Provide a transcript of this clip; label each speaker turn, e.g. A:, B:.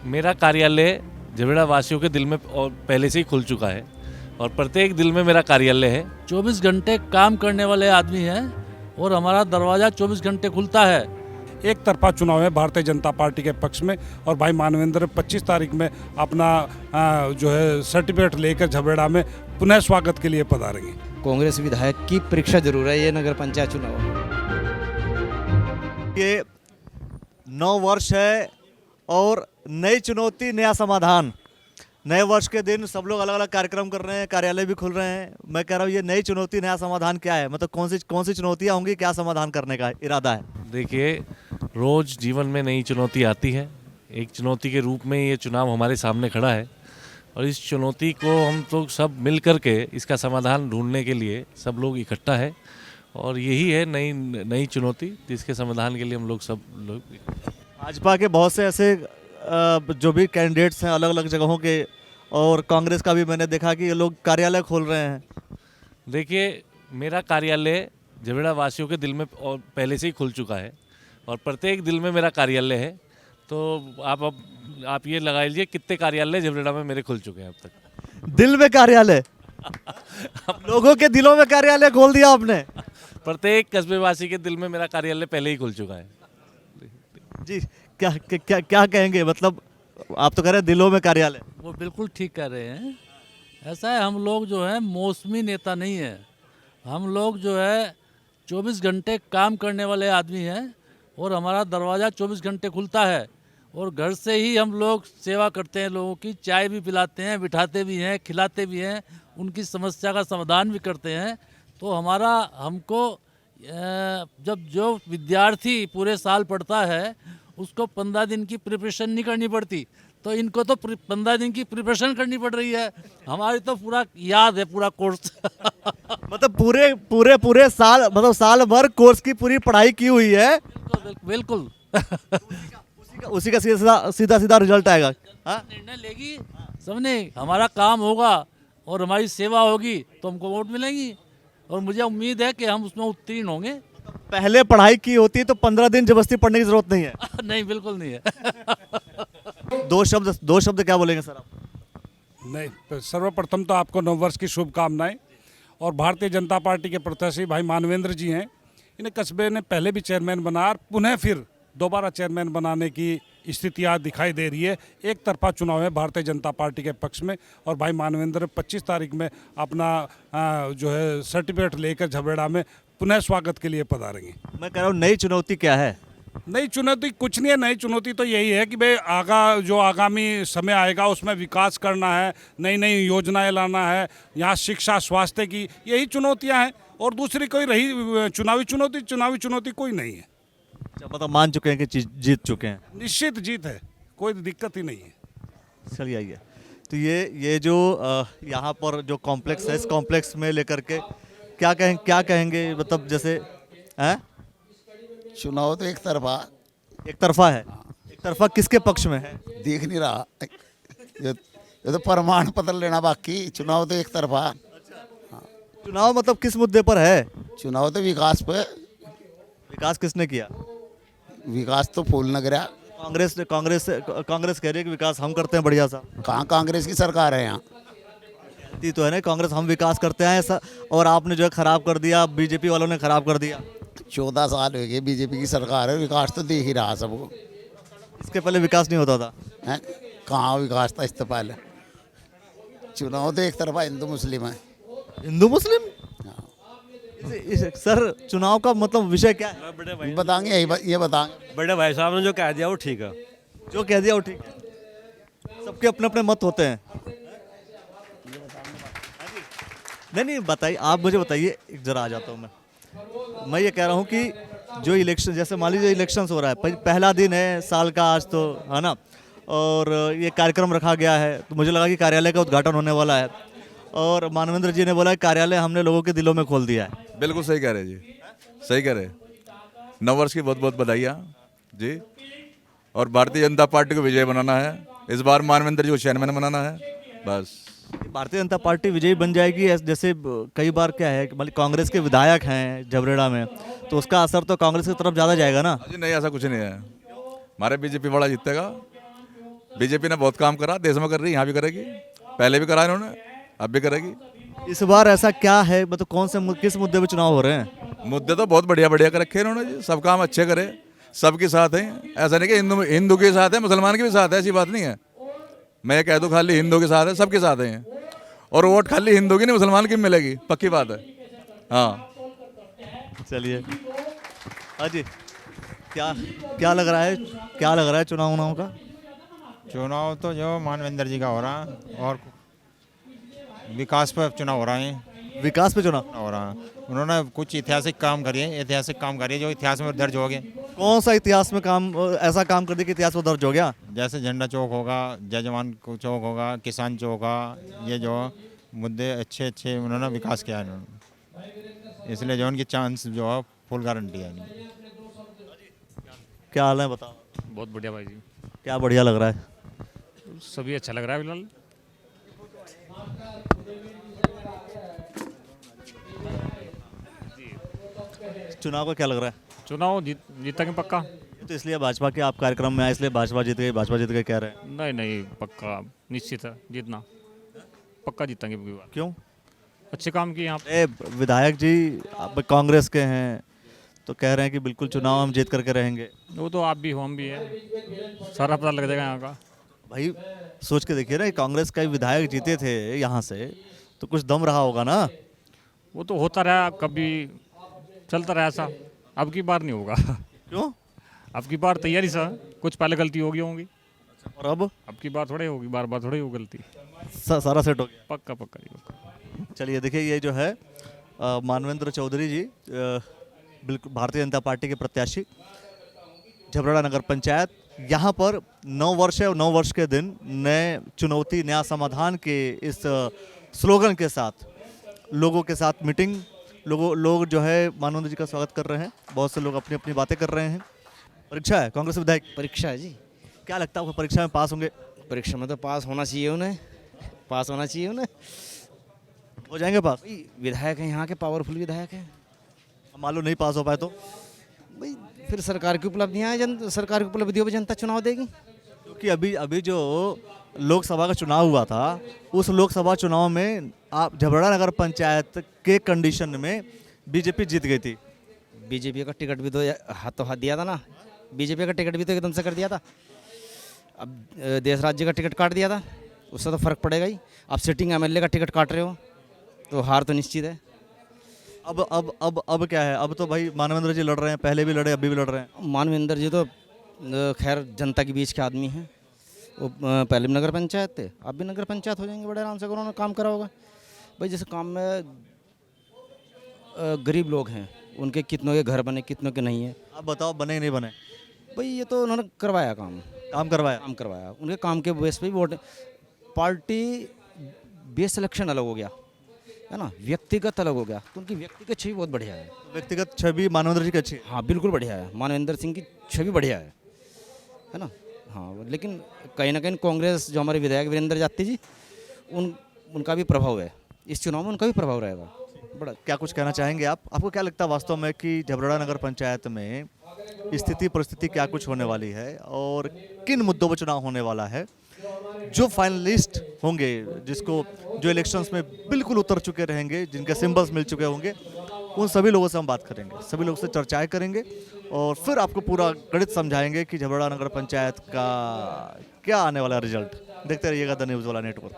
A: मेरा कार्यालय झबरेड़ा वासियों के दिल में और पहले से ही खुल चुका है और प्रत्येक दिल में मेरा कार्यालय है।
B: 24 घंटे काम करने वाले आदमी हैं और हमारा दरवाज़ा 24 घंटे खुलता है।
C: एक तरफा चुनाव है भारतीय जनता पार्टी के पक्ष में और भाई मानवेंद्र 25 तारीख में अपना जो है सर्टिफिकेट लेकर झबरेड़ा में पुनः स्वागत के लिए पधारेंगे।
D: कांग्रेस विधायक की परीक्षा जरूर है ये नगर पंचायत चुनाव।
E: ये 9 वर्ष है और नई चुनौती नया समाधान। नए वर्ष के दिन सब लोग अलग अलग कार्यक्रम कर रहे हैं, कार्यालय भी खुल रहे हैं। मैं कह रहा हूँ ये नई चुनौती नया समाधान क्या है, मतलब कौन सी चुनौतियाँ होंगी, क्या समाधान करने का इरादा है?
A: देखिए, रोज़ जीवन में नई चुनौती आती है। एक चुनौती के रूप में ये चुनाव हमारे सामने खड़ा है और इस चुनौती को हम लोग सब मिल कर के इसका समाधान ढूंढने के लिए सब लोग इकट्ठा है और यही है नई चुनौती जिसके समाधान के लिए हम लोग सब लोग।
E: भाजपा के बहुत से ऐसे जो भी कैंडिडेट्स हैं अलग अलग जगहों के, और कांग्रेस का भी मैंने देखा कि ये लोग कार्यालय खोल रहे हैं।
A: देखिए, मेरा कार्यालय झबरेड़ा वासियों के दिल में और पहले से ही खुल चुका है और प्रत्येक दिल में मेरा कार्यालय है। तो आप ये लगा लीजिए कितने कार्यालय झबरेड़ा में मेरे खुल चुके हैं अब तक।
E: दिल में कार्यालय लोगों के दिलों में कार्यालय खोल दिया आपने।
A: प्रत्येक कस्बेवासी के दिल में मेरा कार्यालय पहले ही खुल चुका है।
E: जी, क्या कहेंगे, मतलब आप तो कह रहे हैं दिलों में कार्यालय।
B: वो बिल्कुल ठीक कह रहे हैं। ऐसा है, हम लोग जो है मौसमी नेता नहीं है। हम लोग जो है 24 घंटे काम करने वाले आदमी हैं और हमारा दरवाज़ा 24 घंटे खुलता है और घर से ही हम लोग सेवा करते हैं। लोगों की चाय भी पिलाते हैं, बिठाते भी हैं, खिलाते भी हैं, उनकी समस्या का समाधान भी करते हैं। तो हमको जब जो विद्यार्थी पूरे साल पढ़ता है उसको 15 दिन की प्रिपरेशन नहीं करनी पड़ती, तो इनको तो 15 दिन की प्रिपरेशन करनी पड़ रही है। हमारी तो पूरा याद है, पूरा कोर्स
E: मतलब पूरे साल, मतलब साल भर कोर्स की पूरी पढ़ाई की हुई है।
B: बिल्कुल
E: उसी का सीधा रिजल्ट आएगा।
B: निर्णय लेगी सबने, हमारा काम होगा और हमारी सेवा होगी तो हमको वोट मिलेंगी और मुझे उम्मीद है कि हम उसमें उत्तीर्ण होंगे।
E: पहले पढ़ाई की होती तो 15 दिन जबरदस्ती पढ़ने की जरूरत नहीं है।
B: नहीं, बिल्कुल नहीं है।
E: दो शब्द क्या बोलेंगे सर आप?
C: नहीं, सर्वप्रथम तो आपको नववर्ष की शुभकामनाएं। और भारतीय जनता पार्टी के प्रत्याशी भाई मानवेंद्र जी हैं, इन्हें कस्बे ने पहले भी चेयरमैन बना और पुनः फिर दोबारा चेयरमैन बनाने की स्थितियाँ दिखाई दे रही है। एक तरफा चुनाव है भारतीय जनता पार्टी के पक्ष में और भाई मानवेंद्र 25 तारीख में अपना जो है सर्टिफिकेट लेकर झबरेड़ा में पुनः स्वागत के लिए पधारेंगे।
E: मैं कह रहा हूँ नई चुनौती क्या है?
C: नई चुनौती कुछ नहीं है। नई चुनौती तो यही है कि भाई आगामी समय आएगा उसमें विकास करना है, नई योजनाएं लाना है, यहाँ शिक्षा स्वास्थ्य की यही चुनौतियाँ हैं और दूसरी कोई रही चुनावी चुनौती कोई नहीं है।
E: मतलब मान चुके हैं कि जीत चुके हैं?
C: निश्चित जीत है, कोई दिक्कत ही नहीं है।
E: चलिए आइए। तो ये जो यहाँ पर जो कॉम्प्लेक्स है, इस कॉम्प्लेक्स में लेकर के क्या कहेंगे, मतलब जैसे हैं?
F: चुनाव तो एक
E: तरफा है। एक तरफा किसके पक्ष में है?
F: दिख नहीं रहा। ये तो प्रमाण पत्र लेना बाकी। चुनाव तो एक तरफा।
E: चुनाव मतलब किस मुद्दे पर है?
F: चुनाव तो विकास पे।
E: विकास किसने किया?
F: विकास तो फूल नगरा।
E: कांग्रेस कह रही है कि विकास हम करते हैं बढ़िया सा।
F: कहाँ कांग्रेस की सरकार है यहाँ?
E: तो है ना, कांग्रेस हम विकास करते हैं ऐसा, और आपने जो है खराब कर दिया, बीजेपी वालों ने खराब कर दिया।
F: 14 साल हो गए बीजेपी की सरकार है, विकास तो देख ही रहा सबको।
E: इसके पहले विकास नहीं होता था?
F: हैं? कहाँ विकास था इससे पहले? चुनाव तो एक तरफा हिंदू मुस्लिम है।
E: हिंदू मुस्लिम? सर, चुनाव का मतलब विषय क्या है?
F: बताएंगे ये बताएंगे।
G: बड़े भाई साहब ने जो कह दिया वो ठीक है।
E: जो कह दिया वो ठीक है। सबके अपने अपने मत होते हैं। नहीं बताइए, आप मुझे बताइए। जरा आ जाता हूँ मैं ये कह रहा हूँ कि जो इलेक्शन, जैसे मान लीजिए इलेक्शन हो रहा है, पहला दिन है साल का आज, तो है ना, और ये कार्यक्रम रखा गया है, तो मुझे लगा कि कार्यालय का उद्घाटन होने वाला है और मानवेंद्र जी ने बोला कार्यालय हमने लोगों के दिलों में खोल दिया है।
H: बिल्कुल सही कह रहे जी, सही कह रहे। नववर्ष की बहुत बहुत बधाइयाँ जी। और भारतीय जनता पार्टी को विजय बनाना है, इस बार मानवेंद्र जी को चेयरमैन बनाना है बस।
E: भारतीय जनता पार्टी विजयी बन जाएगी? जैसे कई बार क्या है कि कांग्रेस के विधायक हैं झबरेड़ा में, तो उसका असर तो कांग्रेस की तरफ ज़्यादा जाएगा ना?
H: नहीं, ऐसा कुछ नहीं है। हमारे बीजेपी बड़ा जीतेगा बीजेपी ने बहुत काम करा, देश में कर रही, यहाँ भी करेगी, पहले भी करा इन्होंने, अब भी करेगी।
E: इस बार ऐसा क्या है, मतलब कौन से किस मुद्दे पे चुनाव हो रहे हैं?
H: मुद्दे तो बहुत बढ़िया बढ़िया कर रखे हैं इन्होंने जी, सब काम अच्छे करे, सबके साथ हैं। ऐसा नहीं कि हिंदू के साथ है, मुसलमान के भी साथ है, ऐसी बात नहीं है। मैं कह दूँ खाली हिंदू के साथ है, सबके साथ हैं। और वोट खाली हिंदू की नहीं, मुसलमान की भी मिलेगी, पक्की बात है। हाँ
E: चलिए, हाँ जी, क्या क्या लग रहा है, क्या लग रहा है चुनाव उनाव का?
I: चुनाव तो जो मानवेंद्र जी का हो रहा है और विकास पर चुनाव हो रहा है।
E: विकास पे चुनाव
I: हो रहा है, उन्होंने कुछ ऐतिहासिक काम करिए जो इतिहास में दर्ज हो गए।
E: कौन सा इतिहास में काम, ऐसा काम कर दिया कि इतिहास में दर्ज हो गया?
I: जैसे झंडा चौक होगा, जय जवान चौक होगा, किसान चौक होगा, ये जो मुद्दे अच्छे अच्छे उन्होंने विकास किया है इन्होंने, इसलिए जो उनकी चांस जो है फुल गारंटी है।
E: क्या हाल है बताओ?
J: बहुत बढ़िया भाई जी,
E: क्या बढ़िया लग रहा है?
J: सभी अच्छा लग रहा है फिलहाल।
E: चुनाव का क्या लग रहा है?
J: चुनाव जीतेंगे पक्का।
E: ये तो इसलिए भाजपा के आप कार्यक्रम में आए, इसलिए भाजपा जीत गई कह रहे हैं।
J: नहीं नहीं, पक्का निश्चित है जीतना, पक्का जीतेंगे।
E: क्यों?
J: अच्छे काम किए यहाँ पे।
E: विधायक जी आप कांग्रेस के हैं तो कह रहे हैं कि बिल्कुल चुनाव हम जीत करके रहेंगे।
J: वो तो आप भी हो, हम भी है, सारा पता लग जाएगा यहाँ का।
E: भाई सोच के देखिए ना, कांग्रेस का विधायक जीते थे यहाँ से, तो कुछ दम रहा होगा ना।
J: वो तो होता रहा, कभी चलता रहा ऐसा, अब की बार नहीं होगा।
E: क्यों?
J: अब की बार तैयारी सा, कुछ पहले गलती होगी
E: और अब
J: की बार थोड़ी होगी, बार बार थोड़ी होगी गलती।
E: सारा सेट हो गया।
J: पक्का पक्का जी, पक्का।
E: चलिए देखिए, ये जो है मानवेंद्र चौधरी जी, बिल्कुल भारतीय जनता पार्टी के प्रत्याशी, झबराड़ा नगर पंचायत। यहाँ पर 9 वर्ष है और 9 वर्ष के दिन नए चुनौती नया समाधान के इस स्लोगन के साथ लोगों के साथ मीटिंग, लोग जो है मानवेंद्र जी का स्वागत कर रहे हैं। बहुत से लोग अपनी अपनी बातें कर रहे हैं। परीक्षा है, कांग्रेस विधायक
D: परीक्षा है जी।
E: क्या लगता है आपको, परीक्षा में पास होंगे?
D: परीक्षा में तो पास होना चाहिए उन्हें,
E: हो जाएंगे पास?
D: भाई विधायक हैं यहाँ के, पावरफुल विधायक हैं।
E: मान लो नहीं पास हो पाए तो?
D: भाई फिर सरकार की उपलब्धियाँ हैं, सरकार की उपलब्धियों पर जनता चुनाव देगी।
E: क्योंकि अभी जो लोकसभा का चुनाव हुआ था, उस लोकसभा चुनाव में आप झबराड़ा नगर पंचायत के कंडीशन में बीजेपी जीत गई थी।
D: बीजेपी का टिकट भी तो हाथ दिया था ना, बीजेपी का टिकट भी तो एकदम से कर दिया था। अब देश राज्य का टिकट काट दिया था, उससे तो फर्क पड़ेगा ही। आप सिटिंग एमएलए का टिकट काट रहे हो तो हार तो निश्चित है।
E: अब क्या है? अब तो भाई मानवेंद्र जी लड़ रहे हैं, पहले भी लड़े, अभी भी लड़ रहे हैं।
D: मानवेंद्र जी तो खैर जनता के बीच के आदमी हैं। वो पहले भी नगर पंचायत थे, अब भी नगर पंचायत हो जाएंगे बड़े आराम से, उन्होंने काम करा होगा। भाई जैसे काम में गरीब लोग हैं, उनके कितनों के घर बने, कितनों के नहीं है।
E: आप बताओ, बने नहीं बने?
D: भाई ये तो उन्होंने करवाया, काम करवाया। उनके काम के बेस पे भी वोट, पार्टी बेस सिलेक्शन अलग हो गया है ना, व्यक्तिगत अलग हो गया। तो उनकी व्यक्तिगत छवि बहुत बढ़िया है।
E: व्यक्तिगत छवि मानवेंद्र जी की अच्छी है।
D: हाँ बिल्कुल बढ़िया है, मानवेंद्र सिंह की छवि बढ़िया है ना। हाँ लेकिन कहीं ना कहीं कांग्रेस जो हमारे विधायक वीरेंद्र जाती जी, उनका भी प्रभाव है इस चुनाव में, उनका भी प्रभाव रहेगा बड़ा।
E: क्या कुछ कहना चाहेंगे आप? आपको क्या लगता है वास्तव में कि झबराड़ा नगर पंचायत में स्थिति परिस्थिति क्या कुछ होने वाली है और किन मुद्दों पर चुनाव होने वाला है? जो फाइनलिस्ट होंगे, जो इलेक्शंस में बिल्कुल उतर चुके रहेंगे, जिनके सिंबल्स मिल चुके होंगे, उन सभी लोगों से हम बात करेंगे, सभी लोगों से चर्चाएं करेंगे और फिर आपको पूरा गणित समझाएंगे कि झबराड़ा नगर पंचायत का क्या आने वाला रिजल्ट। देखते रहिएगा द न्यूज़ वाला नेटवर्क।